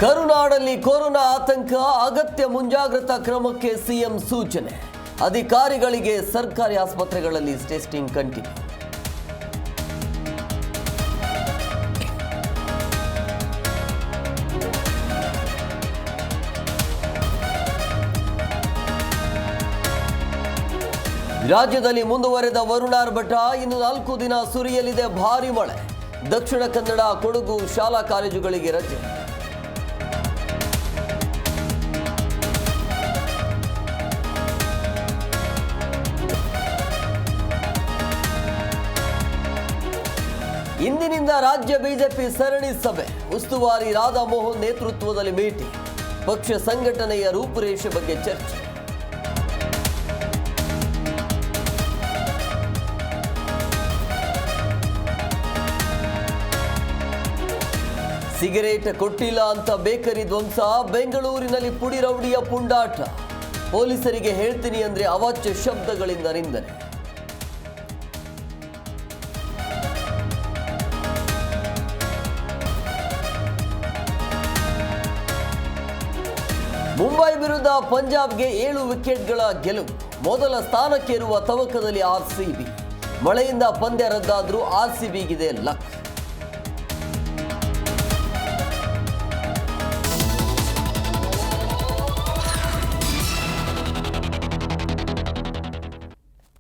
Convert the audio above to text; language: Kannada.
ಕರುನಾಡಲ್ಲಿ ಕೊರೋನಾ ಆತಂಕ, ಅಗತ್ಯ ಮುಂಜಾಗ್ರತಾ ಕ್ರಮಕ್ಕೆ ಸಿಎಂ ಸೂಚನೆ. ಅಧಿಕಾರಿಗಳಿಗೆ ಸರ್ಕಾರಿ ಆಸ್ಪತ್ರೆಗಳಲ್ಲಿ ಟೆಸ್ಟಿಂಗ್ ಕಂಟಿನ್ಯೂ. ರಾಜ್ಯದಲ್ಲಿ ಮುಂದುವರೆದ ವರುಣಾರ್ಭಟ, ಇನ್ನು 4 ದಿನ ಸುರಿಯಲಿದೆ ಭಾರಿ ಮಳೆ. ದಕ್ಷಿಣ ಕನ್ನಡ, ಕೊಡಗು ಶಾಲಾ ಕಾಲೇಜುಗಳಿಗೆ ರಜೆ. ಇಂದಿನಿಂದ ರಾಜ್ಯ ಬಿಜೆಪಿ ಸರಣಿ ಸಭೆ. ಉಸ್ತುವಾರಿ ರಾಧಾ ಮೋಹನ್ ನೇತೃತ್ವದಲ್ಲಿ ಮೀಟಿಂಗ್. ಪಕ್ಷ ಸಂಘಟನೆಯ ರೂಪುರೇಷೆ ಬಗ್ಗೆ ಚರ್ಚೆ. ಸಿಗರೇಟ್ ಕೊಟ್ಟಿಲ್ಲ ಅಂತ ಬೇಕರಿ ಧ್ವಂಸ. ಬೆಂಗಳೂರಿನಲ್ಲಿ ಪುಡಿ ರೌಡಿಯ ಪುಂಡಾಟ. ಪೊಲೀಸರಿಗೆ ಹೇಳ್ತೀನಿ ಅಂದ್ರೆ ಅವಾಚ್ಯ ಶಬ್ದಗಳಿಂದ ನಿಂದನೆ. ಮುಂಬೈ ವಿರುದ್ಧ ಪಂಜಾಬ್ಗೆ 7 ವಿಕೆಟ್ಗಳ ಗೆಲುವು. ಮೊದಲ ಸ್ಥಾನಕ್ಕೇರುವ ತವಕದಲ್ಲಿ ಆರ್ಸಿಬಿ. ಮಳೆಯಿಂದ ಪಂದ್ಯ ರದ್ದಾದರೂ ಆರ್ಸಿಬಿಗಿದೆ ಲಕ್.